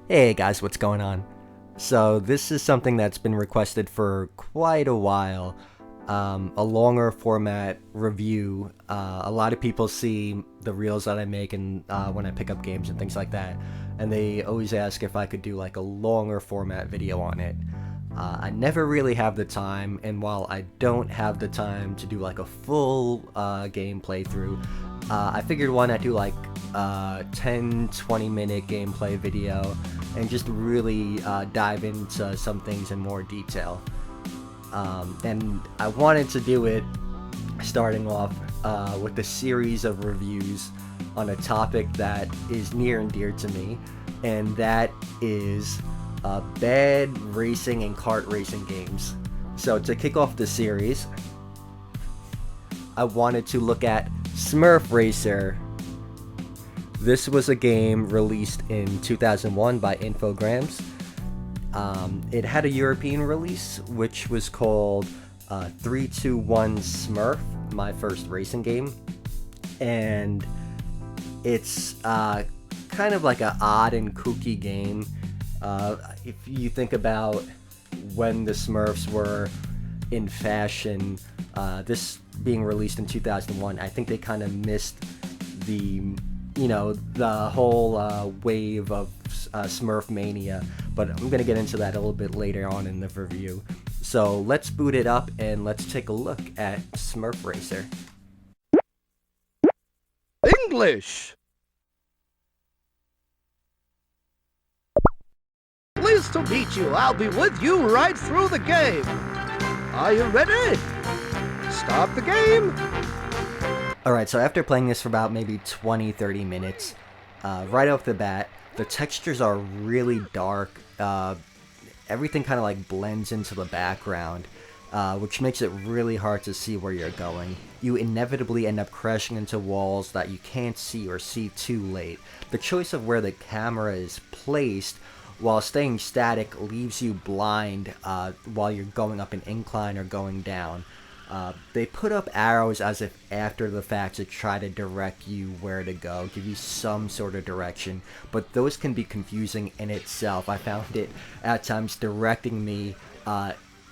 Hey guys, what's going on? So this is something that's been requested for quite a while. A longer format review. A lot of people see the reels that I make and when I pick up games and things like that, and they always ask if I could do like a longer format video on it. I never really have the time, and while I don't have the time to do like a full game playthrough, I figured why not do like 10-20 minute gameplay video and just really dive into some things in more detail. And I wanted to do it starting off with a series of reviews on a topic that is near and dear to me, and that is bad racing and kart racing games. So to kick off the series, I wanted to look at Smurf Racer. This was a game released in 2001 by Infogrames. It had a European release, which was called 321 Smurf, my first racing game. And it's kind of like an odd and kooky game. If you think about when the Smurfs were in fashion, this being released in 2001, I think they kind of missed the whole wave of Smurf mania, but I'm gonna get into that a little bit later on in the review. So let's boot it up and let's take a look at Smurf Racer. English! Pleased to meet you. I'll be with you right through the game. Are you ready? Start the game. Alright, so after playing this for about maybe 20-30 minutes, right off the bat, the textures are really dark. Everything kind of like blends into the background, which makes it really hard to see where you're going. You inevitably end up crashing into walls that you can't see or see too late. The choice of where the camera is placed while staying static leaves you blind while you're going up an incline or going down. They put up arrows as if after the fact to try to direct you where to go, give you some sort of direction, but those can be confusing in itself. I found it at times directing me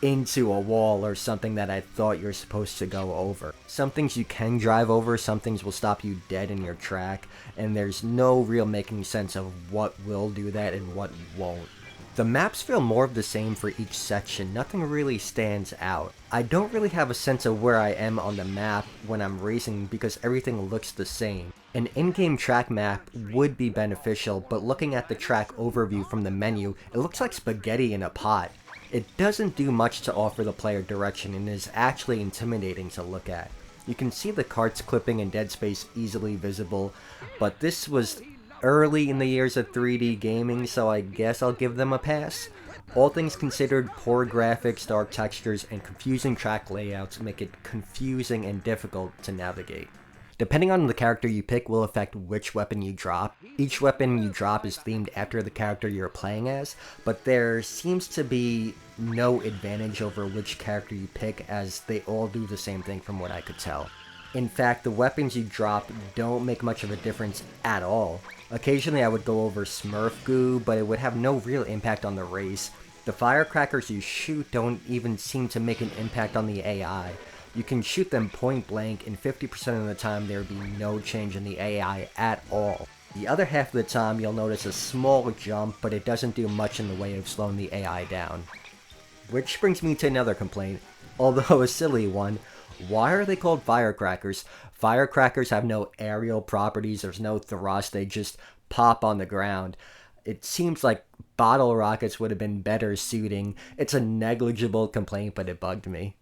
into a wall or something that I thought you're supposed to go over. Some things you can drive over, some things will stop you dead in your track, and there's no real making sense of what will do that and what won't. The maps feel more of the same for each section, nothing really stands out. I don't really have a sense of where I am on the map when I'm racing because everything looks the same. An in-game track map would be beneficial, but looking at the track overview from the menu, it looks like spaghetti in a pot. It doesn't do much to offer the player direction and is actually intimidating to look at. You can see the karts clipping in dead space easily visible, but this was early in the years of 3D gaming, so I guess I'll give them a pass. All things considered, poor graphics, dark textures, and confusing track layouts make it confusing and difficult to navigate. Depending on the character you pick will affect which weapon you drop. Each weapon you drop is themed after the character you're playing as, but there seems to be no advantage over which character you pick as they all do the same thing from what I could tell. In fact, the weapons you drop don't make much of a difference at all. Occasionally I would go over Smurf goo, but it would have no real impact on the race. The firecrackers you shoot don't even seem to make an impact on the AI. You can shoot them point blank, and 50% of the time there would be no change in the AI at all. The other half of the time you'll notice a small jump, but it doesn't do much in the way of slowing the AI down. Which brings me to another complaint, although a silly one. Why are they called firecrackers? Firecrackers have no aerial properties, there's no thrust, they just pop on the ground. It seems like bottle rockets would have been better suiting. It's a negligible complaint, but it bugged me.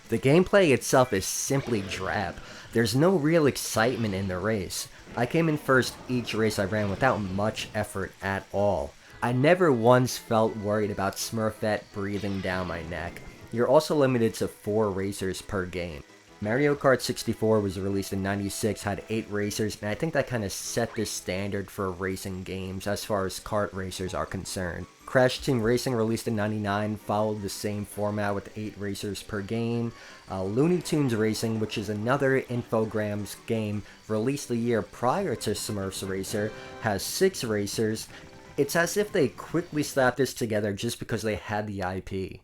The gameplay itself is simply drab. There's no real excitement in the race. I came in first each race I ran without much effort at all. I never once felt worried about Smurfette breathing down my neck. You're also limited to 4 racers per game. Mario Kart 64 was released in '96, had 8 racers, and I think that kind of set the standard for racing games as far as kart racers are concerned. Crash Team Racing, released in '99, followed the same format with 8 racers per game. Looney Tunes Racing, which is another Infogrames game released the year prior to Smurfs Racer, has 6 racers. It's as if they quickly slapped this together just because they had the IP.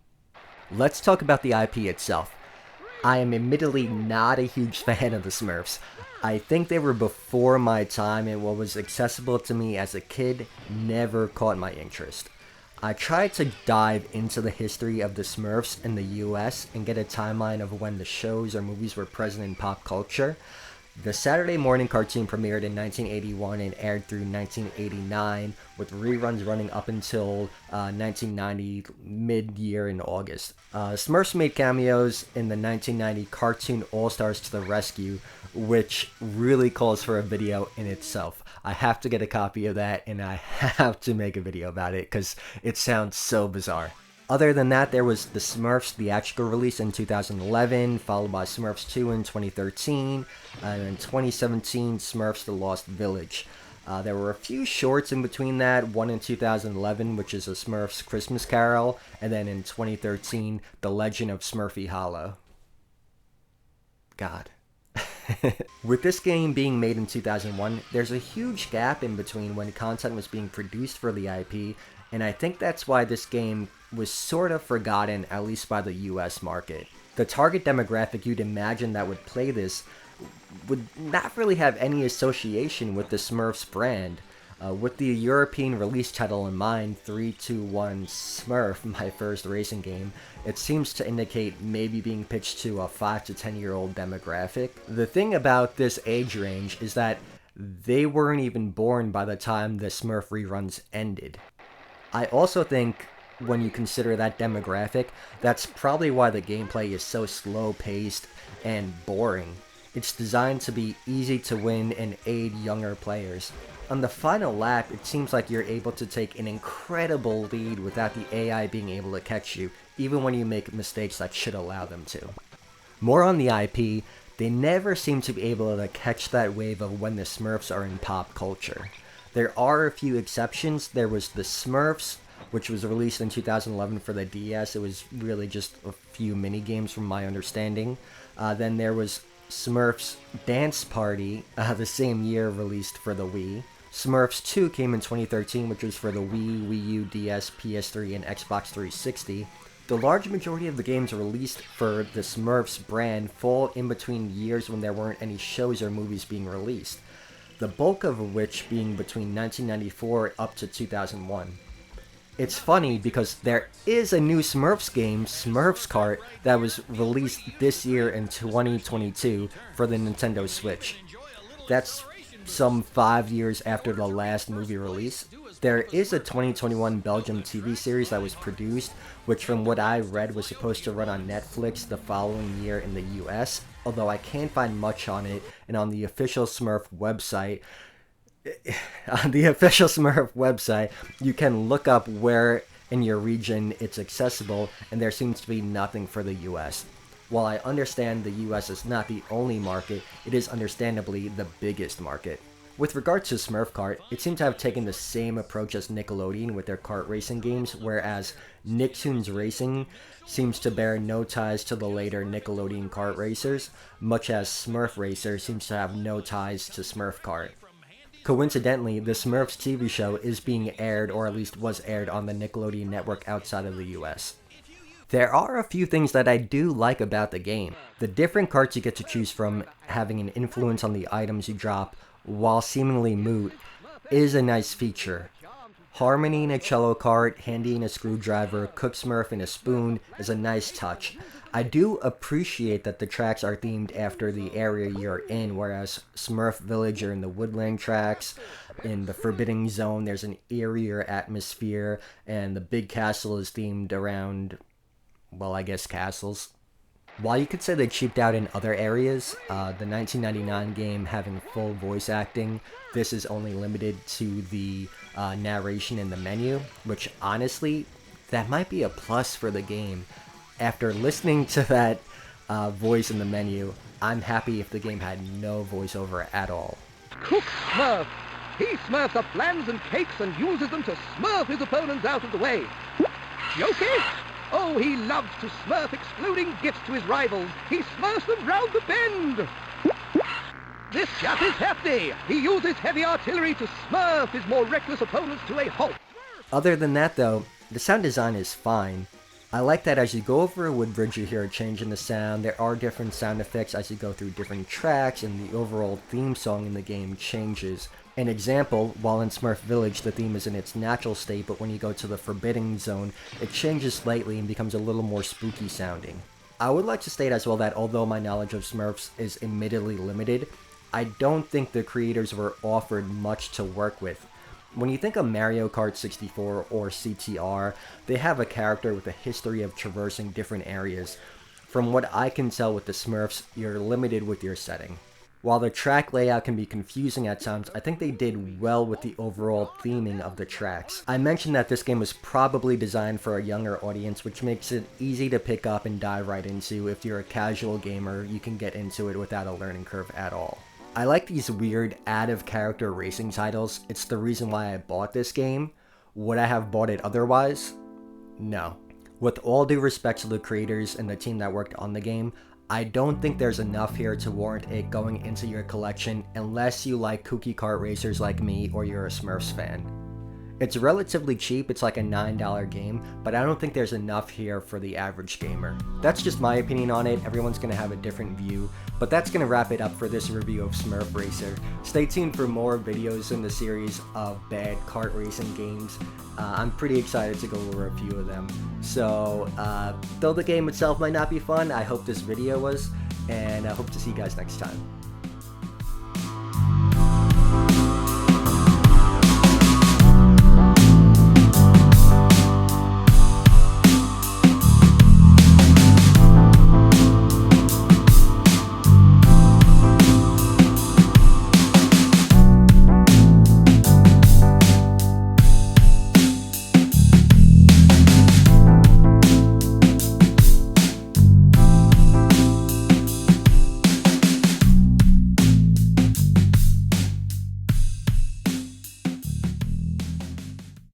Let's talk about the IP itself. I am admittedly not a huge fan of the Smurfs. I think they were before my time, and what was accessible to me as a kid never caught my interest. I tried to dive into the history of the Smurfs in the US and get a timeline of when the shows or movies were present in pop culture. The Saturday morning cartoon premiered in 1981 and aired through 1989, with reruns running up until 1990 mid-year in August. Smurfs made cameos in the 1990 cartoon All-Stars to the Rescue, which really calls for a video in itself. I have to get a copy of that, and I have to make a video about it because it sounds so bizarre. Other than that, there was the Smurfs theatrical release in 2011, followed by Smurfs 2 in 2013, and in 2017, Smurfs The Lost Village. There were a few shorts in between that, one in 2011, which is a Smurfs Christmas Carol, and then in 2013, The Legend of Smurfy Hollow. God. With this game being made in 2001, there's a huge gap in between when content was being produced for the IP, and I think that's why this game was sort of forgotten, at least by the US market. The target demographic you'd imagine that would play this would not really have any association with the Smurfs brand. With the European release title in mind, 321 Smurf, my first racing game, it seems to indicate maybe being pitched to a 5 to 10 year old demographic. The thing about this age range is that they weren't even born by the time the Smurf reruns ended. I also think when you consider that demographic, that's probably why the gameplay is so slow-paced and boring. It's designed to be easy to win and aid younger players. On the final lap, it seems like you're able to take an incredible lead without the AI being able to catch you, even when you make mistakes that should allow them to. More on the IP, they never seem to be able to catch that wave of when the Smurfs are in pop culture. There are a few exceptions. There was the Smurfs, which was released in 2011 for the DS. It was really just a few mini-games from my understanding. Then there was Smurfs Dance Party, the same year released for the Wii. Smurfs 2 came in 2013, which was for the Wii, Wii U, DS, PS3, and Xbox 360. The large majority of the games released for the Smurfs brand fall in between years when there weren't any shows or movies being released, the bulk of which being between 1994 up to 2001. It's funny because there is a new Smurfs game, Smurf's Kart, that was released this year in 2022 for the Nintendo Switch. That's some 5 years after the last movie release. There is a 2021 Belgium TV series that was produced, which from what I read was supposed to run on Netflix the following year in the US, although I can't find much on it, and on the official Smurf website, you can look up where in your region it's accessible, and there seems to be nothing for the US. While I understand the US is not the only market, it is understandably the biggest market. With regard to Smurf Kart, it seems to have taken the same approach as Nickelodeon with their kart racing games, whereas Nicktoons Racing seems to bear no ties to the later Nickelodeon kart racers, much as Smurf Racer seems to have no ties to Smurf Kart. Coincidentally, the Smurfs TV show is being aired, or at least was aired, on the Nickelodeon network outside of the US. There are a few things that I do like about the game. The different karts you get to choose from having an influence on the items you drop, while seemingly moot, is a nice feature. Harmony in a cello kart, Handy in a screwdriver, Cook Smurf in a spoon is a nice touch. I do appreciate that the tracks are themed after the area you're in, whereas Smurf Village are in the woodland tracks. In the Forbidden Zone, there's an eerier atmosphere, and the big castle is themed around, well, I guess castles. While you could say they cheaped out in other areas, the 1999 game having full voice acting, this is only limited to the narration in the menu, which honestly, that might be a plus for the game. After listening to that voice in the menu, I'm happy if the game had no voiceover at all. Cook Smurf! He smurfs up plans and cakes and uses them to smurf his opponents out of the way. Jokey? Oh, he loves to smurf, exploding gifts to his rivals. He smurfs them round the bend. This chap is hefty. He uses heavy artillery to smurf his more reckless opponents to a halt. Other than that though, the sound design is fine. I like that as you go over a wood bridge you hear a change in the sound. There are different sound effects as you go through different tracks, and the overall theme song in the game changes. An example, while in Smurf Village the theme is in its natural state, but when you go to the Forbidden Zone, it changes slightly and becomes a little more spooky sounding. I would like to state as well that although my knowledge of Smurfs is admittedly limited, I don't think the creators were offered much to work with. When you think of Mario Kart 64 or CTR, they have a character with a history of traversing different areas. From what I can tell with the Smurfs, you're limited with your setting. While the track layout can be confusing at times, I think they did well with the overall theming of the tracks. I mentioned that this game was probably designed for a younger audience, which makes it easy to pick up and dive right into. If you're a casual gamer, you can get into it without a learning curve at all. I like these weird out-of-character racing titles. It's the reason why I bought this game. Would I have bought it otherwise? No. With all due respect to the creators and the team that worked on the game, I don't think there's enough here to warrant it going into your collection unless you like kooky kart racers like me or you're a Smurfs fan. It's relatively cheap, it's like a $9 game, but I don't think there's enough here for the average gamer. That's just my opinion on it, everyone's gonna have a different view, but that's gonna wrap it up for this review of Smurf Racer. Stay tuned for more videos in the series of bad kart racing games. I'm pretty excited to go over a few of them. So, though the game itself might not be fun, I hope this video was, and I hope to see you guys next time.